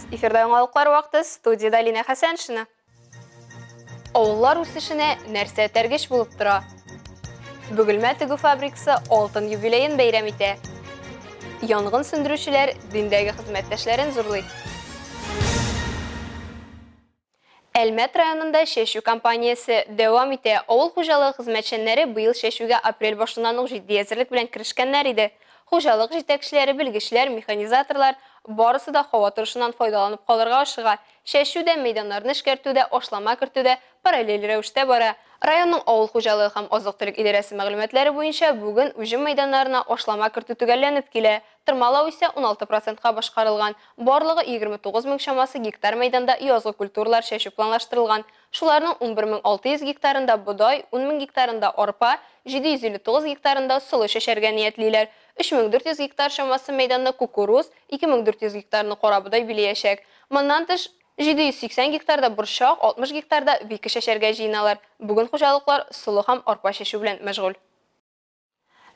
Эфирда яңалыклар вакыты, студияда Лина Хәсәншина. Авыллар үсешенә нәрсә тәргеш булып тора? Бөгелмә тегү фабрикасы алтын юбилейын бәйрәм итә. Янгын сөндерүчеләр диндәге хезмәттәшләрен зурлый. Әлмәт районында шәшү компаниясе дәвам итә. Авыл хуҗалыгы хезмәтчәннәре быел шәшүгә апрель башыннан ук җитди әзерлек белән киришкәннәр иде. Хуҗалык җитәкчеләре, белгечләр, механизаторлар барысы да һава торышыннан файдаланып калырга ашыга. Шәшүдә, мәйданнарны эшкәртүдә, ашлама кертүдә параллель рәвештә бара. Районның авыл хуҗалыгы һәм азык-төлек идарәсе мәгълүматлары буенча бүген уҗым мәйданнарына ашлама кертү төгәлләнеп килә. Тырмалау исә 16%-ка башкарылган. Барлыгы 29 мең чамасы гектар мәйданда язгы культуралар шәшү планлаштырылган. Шуларның 11600 гектарында бодай, 10 мең гектарында арпа, 759 гектарында солы шәшәргә ниятлиләр. 3400 гектар чамасы мәйданда кукуруз, 2400 гектарны карабодай биләячәк. Моннан тыш 780 гектарда борчак, 60 гектарда вики шәшәргә җыйналар. Бүген хуҗалыклар солы һәм арпа шәшү белән мәшгуль.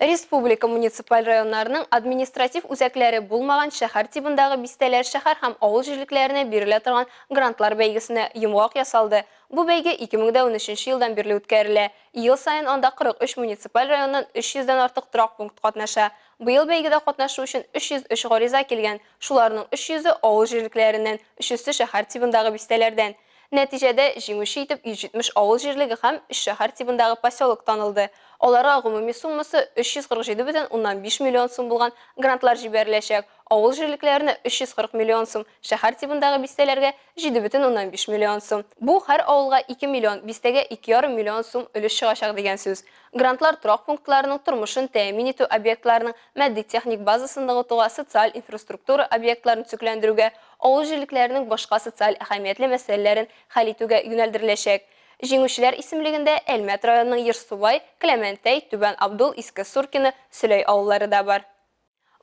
Республика муниципаль районнарының административ үзәкләре булмаган шәһәр тибындагы бистәләр шәһәр һәм авыл җирлекләренә бирелә торган грантлар бәйгесенә йомгак ясалды. Бу бәйге 2013 елдан бирле үткәрелә. Ел саен анда 43 муниципаль районнан 300-дән артык торак пункт катнаша. Быел бәйгедә катнашу өчен 303 гариза килгән. Шуларның 300-ы авыл җирлекләреннән, 300-се шәһәр тибындагы бистәләрдән. Нәтиҗәдә җиңүче итеп 170 авыл җирлеге һәм 3 шәһәр тибындагы поселок танылды. Аларга гомуми суммасы 347,5 миллион сум булган грантлар җибәреләчәк. Авыл җирлекләренә 340 миллион сум, шәһәр тибындагы бистәләргә 7,5 миллион сум. Бу һәр авылга 2 миллион, бистәгә 2,5 миллион сум өлеш чыгачак дигән сүз. Грантлар торак пунктларының тормышын тәэмин итү объектларының матди-техник базасын ныгытуга, социаль инфраструктура объектларын төзекләндерүгә, авыл җирлекләренең башка социаль әһәмиятле мәсьәләләрен хәл итүгә юнәлдереләчәк. Җиңүчеләр исемлегендә Әлмәт районының Ерсубай, Клементей, Түбән Абдул, Иске Суркино, Сөләй авыллары да бар.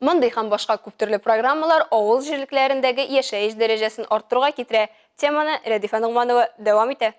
Мондый һәм башка күп төрле программалар авыл җирлекләрендәге яшәеш дәрәҗәсен арттыруга китерә. Теманы Рәдифә Нугманова дәвам итә.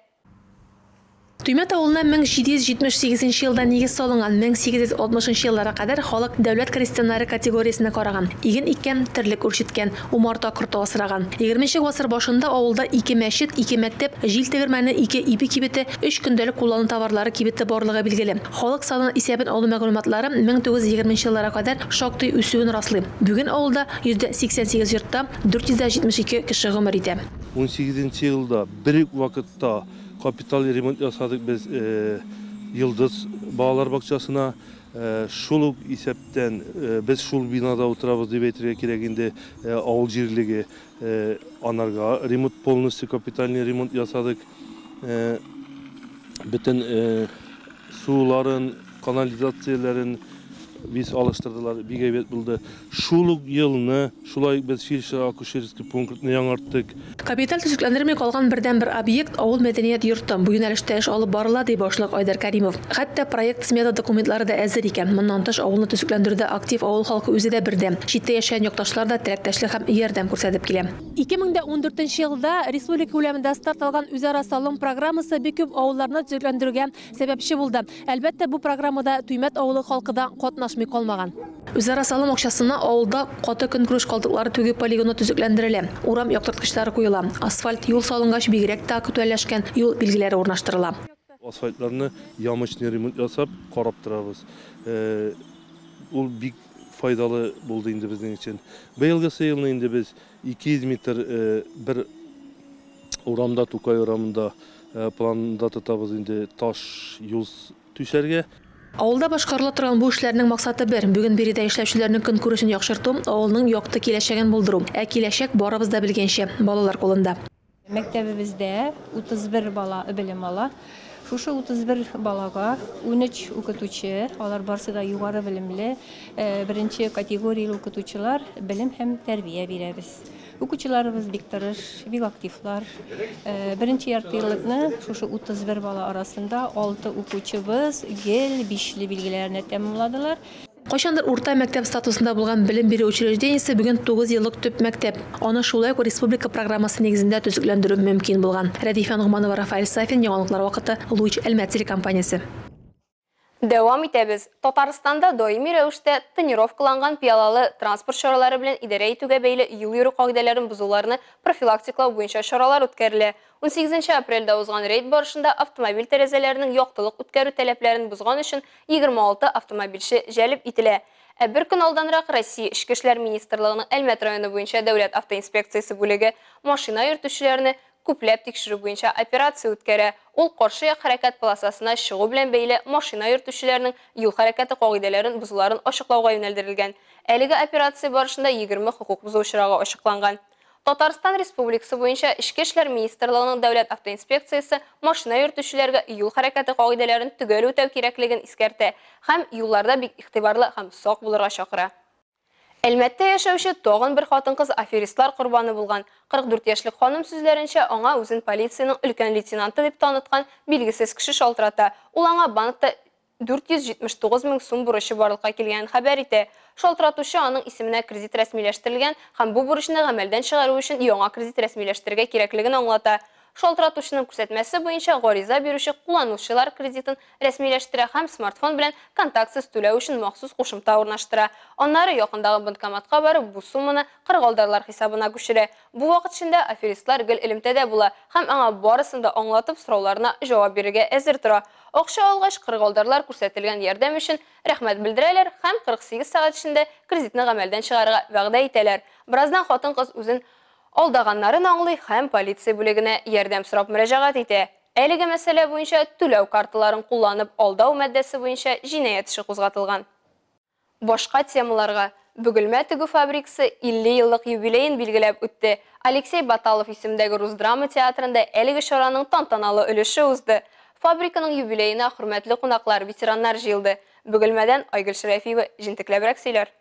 Төймәт авылына 1778 елда нигез салынган, 1860 елларга кадәр халык дәүләт крестьяннары категориясенә караган. Иген иккән, терлек үрчеткән, умарта корты асраган. 20нче гасыр башында авылда 2 мәчет, 2 мәктәп, җил тегермәне, 2 ипи кибете, 3 көндәлек куллану товарлары кибете барлыгы билгеле. Халык санын исәбен алу мәгълүматлары 1920 елларга кадәр шактый үсүен раслый. Бүген авылда 188 йортта 472 кеше гомер итә. 18 елда бер вакытта капитал ремонт ясадык без Йылдыз балалар бакчасына. Шул исәптән без шул бинада утырабыз дип әйтергә кирәк инде. Авыл җирлеге анарга ремонт, полностью капитальный ремонт ясадык. Бөтен суларын, канализацияләрен biz alıştırdılar, bir gebet buldu. Şuluk yılını, şulay biz фельдшер-акушерский пунктны яңартtık. Капиталь төзекләндермәй калган бердән-бер объект авыл мәдәният йорты. Бу юнәлештә эш алып барыла ди башлык Айдар Кәримов. Хәтта проект смета документлары да әзер икән. Моннан тыш авылны төзекләндерүдә актив авыл халкы үзе дә бердәм. Читтә яшәгән якташлар да теләктәшлек һәм ярдәм күрсәтеп килә. 2014 елда республика күләмендә старт алган үзара салым программасы бик күп авылларны төзекләндерүгә сәбәпче булды. Әлбәттә, бу программада Төймәт авылы халкы да катнашмый калмаган. Үзара салым акчасына авылда каты көнкүреш калдыклары түгеп полигоны төзекләндерелә. Урам яктырткычлары куела. Асфальт юл салынгач бигрәк тә көтүләшкән юл билгеләре урнаштырыла. Асфальтларны ямычный ремонт ясап карап торабыз. Ул бик файдалы булды инде безнең өчен. Быелгы елны инде без 200 метр бер урамда, Тукай урамында планда тотабыз инде таш юл түшәргә. Авылда башкарыла торган бу эшләрнең максаты бер. Бүген биредә эшләүчеләрнең көнкүрешен яхшырту, авылның якты киләчәген булдыру. Киләчәк барыбыз да белгәнчә, балалар кулында. Мәктәбебездә 31 бала белем ала. Шушы 31 балага 13 укытучы, алар барсы да югары белемле, беренче категориялы укытучылар, белем һәм тәрбия бирәбез. Укучыларыбыз бик тырыш, бик активлар. Беренче яртыйлыкны шушы 31 бала арасында 6 укучыбыз гел бишле билгеләрне тәмамладылар. Кайчандыр урта мәктәп статусында булган белем бирү учреждениесе бүген 9 еллык төп мәктәп. Аны шулай ук республика программасы нигезендә төзекләндерү мөмкин булган. Рәдифә Нугманова, Рафаэль Сафин, яңалыклар вакыты, Луч Әлмәт телекомпаниясе. Devam итәбез. Татарстанда даими рәвештә тонировкаланган пиялалы транспорт чаралары белән идарә итүгә бәйле юл йөрү кагыйдәләрен бозуларны профилактикалау буенча чаралар үткәрелә. 18 апрельдә узган рейд барышында автомобиль тәрәзәләренең яктылык үткәрү таләпләрен бозган өчен 26 автомобильче җәлеп ителә. Бер көн алданрак Россия Эчке эшләр министрлыгының Әлмәт районы буенча дәүләт автоинспекциясе бүлеге машина йөртүчеләрне күпләп тикшерү буенча операция үткәрә. Ул каршы як хәрәкәт полосасына чыгу белән бәйле машина йөртүчеләрнең юл хәрәкәте кагыйдәләрен бозуларын ачыклауга юнәлдерелгән. Әлеге операция барышында 20 хукук бозу очрагы ачыкланган. Татарстан Республикасы буенча Эчке эшләр министрлыгының дәүләт автоинспекциясе машина йөртүчеләргә юл хәрәкәте кагыйдәләрен төгәл үтәү кирәклеген искәртә һәм юлларда бик игътибарлы һәм сак булырга чакыра. Әлмәттә яшәүче тагын бер хатын-кыз аферистлар корбаны булган. 44 яшьлек ханым сүзләренчә, аңа үзен полициянең өлкән лейтенанты дип таныткан билгесез кеше шалтырата. Ул аңа банкта 479 мең сум бурычы барлыкка килгәнен хәбәр итә. Шалтыратучы аның исеменә кредит рәсмиләштерелгән һәм бу бурычны гамәлдән чыгару өчен яңа кредит рәсмиләштерергә кирәклеген аңлата. Шалтыратучының күрсәтмәсе буенча гариза бирүче кулланучылар кредитын рәсмиләштерә һәм смартфон белән контактсыз түләү өчен махсус кушымта урнаштыра. Аннары якындагы банкоматка барып, бу сумманы кыргалдарлар хисабына күчерә. Бу вакыт эчендә аферистлар гел элемтәдә була һәм аңа барысын да аңлатып сорауларына җавап бирергә әзер тора. Акча алгач, кыргалдарлар күрсәтелгән ярдәм өчен рәхмәт белдерәләр һәм 48 сәгать эчендә кредитны гамәлдән чыгарырга вәгъдә итәләр. Бераздан хатын-кыз үзен алдаганнарын аңлый һәм полиция бүлегенә ярдәм сорап мөрәҗәгать итә. Әлеге мәсьәлә буенча түләү карталарын кулланып алдау мәддәсе буенча җинаять эше кузгатылган. Башка темаларга Бөгелмә тегү фабрикасы 50 еллык юбилейын билгеләп үтте. Алексей Баталов исемендәге Рус драма театрында әлеге чараның тантаналы өлеше узды. Фабриканың юбилеена хөрмәтле кунаклар, ветераннар җыелды. Бөгелмәдән Айгөл Шәрәфиева җентекләбрәк сөйләр.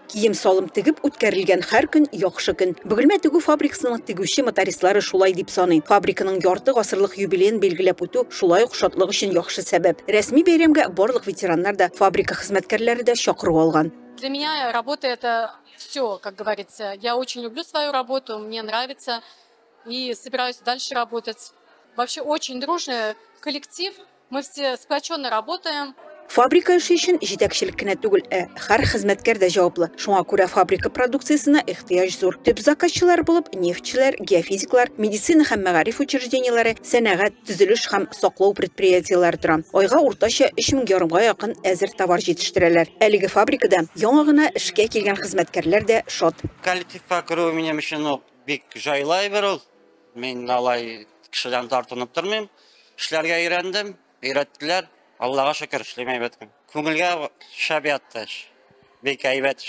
Кием салым тегеп үткәрелгән һәр көн яхшы көн. Бөгелмә тегү фабрикасының тегүче мотористлары шулай дип саный. Фабриканың ярты гасырлык юбилеен билгеләп үтү шулай ук шатлык өчен яхшы сәбәп. Рәсми бәйрәмгә барлык ветераннар да, фабрика хезмәткәрләре дә чакыру алган. Для меня работа — это все, как говорится. Я очень люблю свою работу, мне нравится и собираюсь дальше работать. Вообще очень дружный коллектив, мы все сплоченно работаем. Фабрика эше өчен җитәкчелек кенә түгел, һәр хезмәткәр дә җаваплы. Шуңа күрә фабрика продукциясенә ихтыяҗ зур. Төп заказчылар булып нефтчеләр, геофизиклар, медицина һәм мәгариф учрежденияләре, сәнәгать, төзелеш һәм саклау предприятиеләре тора. Айга уртача 3000 ярымга якын әзер товар җитештерәләр. Әлеге фабрикада яңа гына эшкә килгән хезмәткәрләр дә шат. Коллективка керү минем өчен бик җайлы бер ул. Мин алай кешедән тартынып тормыйм. Эшләргә өйрәндем, өйрәттеләр. Аллага шөкер, эшлим әйбәт көн. Күңелгә шәп ятты. Бик әйбәт.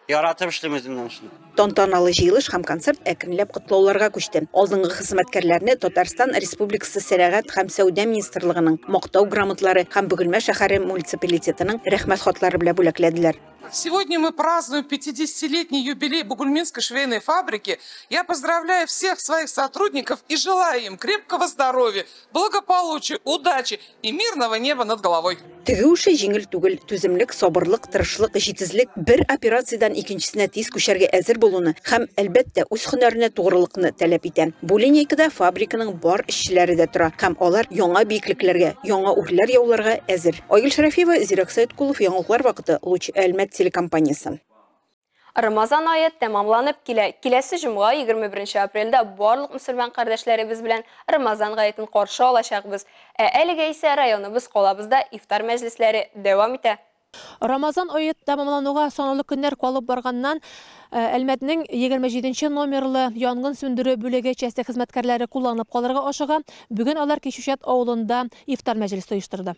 Яратып эшлим үземнең эшне. Тантаналы җыелыш һәм концерт әкренләп котлауларга күчте. Алдынгы хезмәткәрләрне Татарстан Республикасы сәнәгать һәм сәүдә министрлыгының мактау грамоталары һәм Бөгелмә шәһәре муниципалитетының рәхмәт хатлары белән бүләкләделәр. Сегодня мы празднуем 50-летний юбилей Бугульминской швейной фабрики. Я поздравляю всех своих сотрудников и желаю им крепкого здоровья, благополучия, удачи и мирного неба над головой. Тегү эше җиңел түгел, түземлек, сабырлык, тырышлык, җитезлек бер операциядән икенчесенә тиз күчәргә әзер булуны һәм әлбәттә үз һөнәренә тугрылыкны таләп итә. Бу линейкада фабриканың бар эшчеләре дә тора һәм алар яңа биеклекләргә, яңа үрләр яуларга әзер. Айгөл Шәрәфиева, Зирәк Сәйдкулов, Яңалыклар вакыты, Луч Әлмәт телекомпаниясы. Рамазан айы тәмамланып килә. Киләсе җомга 21 апрельдә барлык мөселман кардәшләребез белән Рамазан гаетен каршы алачакбыз. Әлегә исә районыбыз, калабызда ифтар мәҗлесләре дәвам итә. Рамазан айы тәмамлануга санаулы көннәр калып барганнан Әлмәтнең 27 номерлы янгын сүндерү бүлеге части хезмәткәрләре кулланып калырга ашыга. Бүген алар Кишүшәт авылында ифтар мәҗлесе оештырды.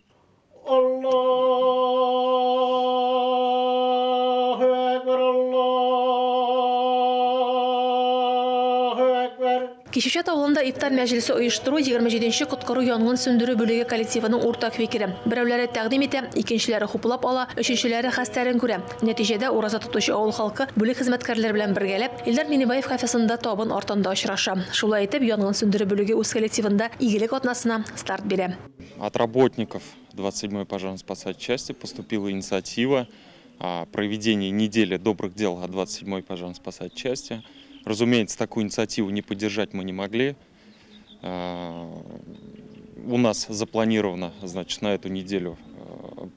Кишүшәт авылында ифтар мәҗлесе оештыру 27-нче коткару янгын сүндерү бүлеге коллективының уртак фикере. Берәүләре тәкъдим итә, икенчеләре хуплап ала, өченчеләре хәстәрен күрә. Нәтиҗәдә ураза тотучы авыл халкы бүлек хезмәткәрләре белән бергәләп Илдар Минибаев кафесында табын артында очраша. Шулай итеп, янгын сүндерү бүлеге үз коллективында игелек атнасына старт бирә. От работников 27-й пожарно-спасательной части поступила инициатива о проведении недели добрых дел от 27-й пожарно-спасательной части. Разумеется, такую инициативу не поддержать мы не могли. У нас запланировано, значит, на эту неделю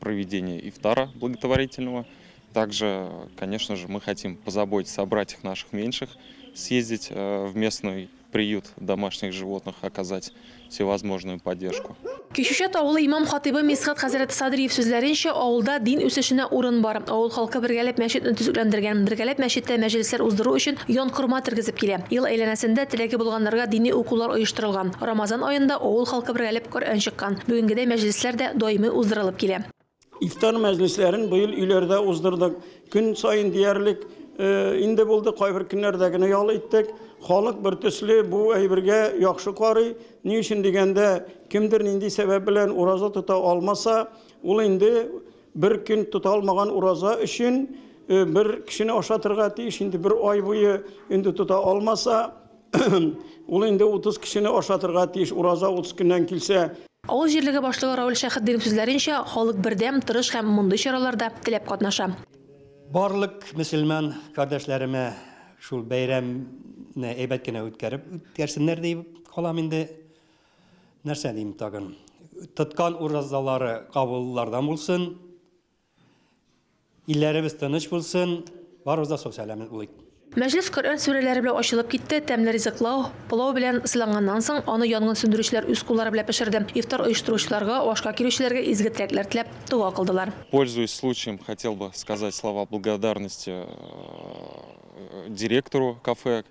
проведения ифтара благотворительного. Также, конечно же, мы хотим позаботиться о братьях наших меньших, съездить в местный приют домашних животных, оказать всевозможную поддержку. Кешүшәт авылы имам хатибы Мисхат хәзрәт Садриев сүзләренчә, авылда дин үсешенә урын бар. Авыл халкы бергәләп мәчетне төзекләндергән, бергәләп мәчеттә мәҗлесләр уздыру өчен янкорма тергезеп килә. Ел әйләнәсендә теләге булганнарга дини укулар оештырылган. Рамазан аенда авыл халкы бергәләп Коръән чыккан. Бүгенгедә мәҗлесләр дә даими уздырылып килә. İftar meclislerin bu yıl üylerde uzdırdık. Gün sayın diyerlik indi buldu. Kayber günlerdekini yalı ettik. Halk bir tüslü bu eybirge yakşı qarı. Ne için digende kimdir indi sebebiyle uraza tuta almasa, ol indi bir gün tuta almagan uraza için bir kişini aşatırga ti şimdi bir ay boyu indi tuta almasa, ol indi 30 kişini aşatırga ti uraza 30 günden kilse. Авыл җирлеге башлыгы Раул Шәһиддинов сүзләренчә, халык бердәм, тырыш һәм мондый чараларда теләп катнаша. Барлык мөселман кардәшләремә шул бәйрәмне әйбәт кенә үткәрсеннәр дип калам инде. Нәрсә дим тагын? Тоткан уразалары кабуллардан булсын. Илләребез тыныч булсын. Барыбызда сау сәламәт булыйк. Мәҗлес Коръән сүрәләре белән ачылып китте. Тәмле ризыклау, пылау белән сыланганнан соң аны янгын сөндерүчеләр үз куллары белән пешерде. Ифтар оештыручыларга, ашка килүчеләргә изге теләкләр теләп дуа кылдылар. Пользуясь случаем, хотел бы сказать слова благодарности директору кафе,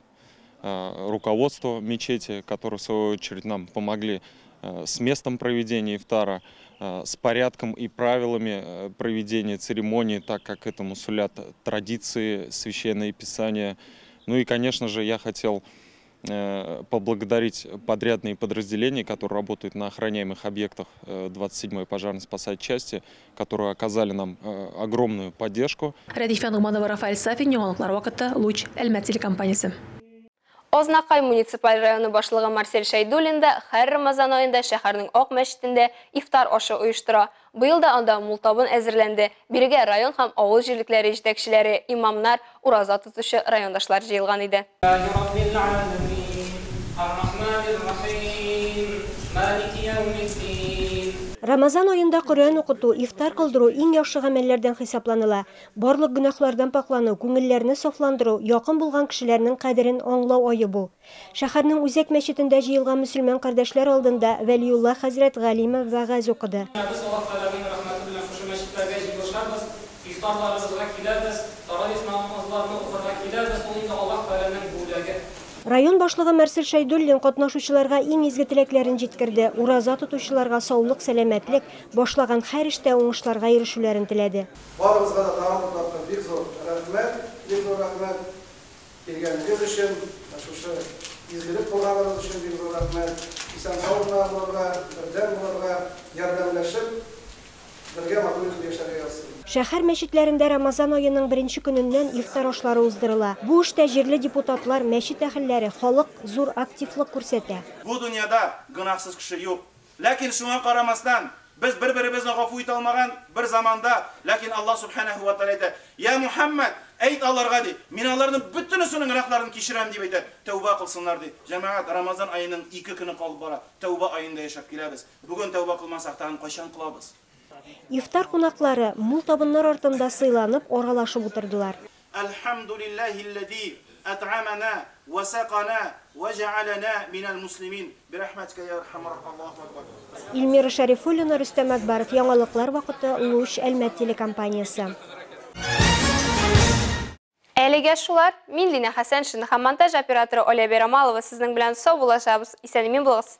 руководству мечети, которые в свою очередь нам помогли с местом проведения ифтара, с порядком и правилами проведения церемонии, так как этому сулят традиции, священные писания. Ну и, конечно же, я хотел поблагодарить подрядные подразделения, которые работают на охраняемых объектах 27-й пожарно-спасательной части, которые оказали нам огромную поддержку. Радифан Гуманова, Рафаэль Сафин, яңалыклар вакыты, Луч, Әлмәт телекомпаниясы. Ознакай муниципаль районы башлыгы Марсель Шайдуллин да һәр Рамазан аенда шәһәрнең Ак мәчетендә ифтар ашы оештыра. Быел да анда мултабын әзерләнде. Бирегә район һәм авыл җирлекләре җитәкчеләре, имамнар, ураза тотучы райондашлар җыелган иде. Рамазан аенда Коръән укыту, ифтар кылдыру иң яхшы гамәлләрдән хисапланыла. Барлык гөнаһлардан паклану, күңелләрне сафландыру, якын булган кешеләрнең кадерен аңлау ае бу. Шәһәрнең Үзәк мәчетендә җыелган мөселман кардәшләр алдында Вәлиулла хәзрәт Галимов вәгазь укыды. Район башлыгы Марсель Шайдуллин катнашучыларга иң изге теләкләрен җиткерде. Ураза тотучыларга саулык, сәламәтлек, башлаган һәр эштә уңышларга ирешүләрен теләде. Барыбызга да тагын бик зур рәхмәт килгәнегез өчен, шушы изгелек кылганыбыз өчен бик зур рәхмәт. Исән-сау булырга, бердәм булырга, ярдәмләшеп, бергә матур яшәргә язсын. Шәһәр мәчетләрендә Рамазан аеның 1нче көненнән ифтар ашлары уздырыла. Бу эштә җирле депутатлар, мәчет әһелләре, халык зур активлык күрсәтә. Бу дөньяда гөнаһсыз кеше юк. Ләкин шуңа карамастан, без бер-беребезне гафу итә алмаган бер заманда, ләкин Аллаһ субханаһу ва тааля әйтә: "Я Мухаммад, әйт аларга ди, мин аларның бөтенесенең гөнаһларын кичерәм" дип әйтә. Тәүбә кылсыннар ди. Җәмәгать, Рамазан аеның 2 көне калып бара. Тәүбә аенда яшәп киләбез. Бүген тәүбә кылмасак та кайчан кылабыз? Ифтар кунаклары мул табыннар артында сыйланып, аралашып утырдылар. Алхамдулиллахиллази ат'амана ва сaqana ва жa'алана минал муслимин бирахматика я архамар Аллаху акбар. Илмира Шарифуллина, Рөстәм Акбаров, яңалыклар вакыты, Луч, Әлмәт телекомпаниясы. Әлегә шулар, мин Лина Хәсән, монтаж операторы Оля Берамалова, сезнең белән сау булашабыз. Исән-имин булыгыз.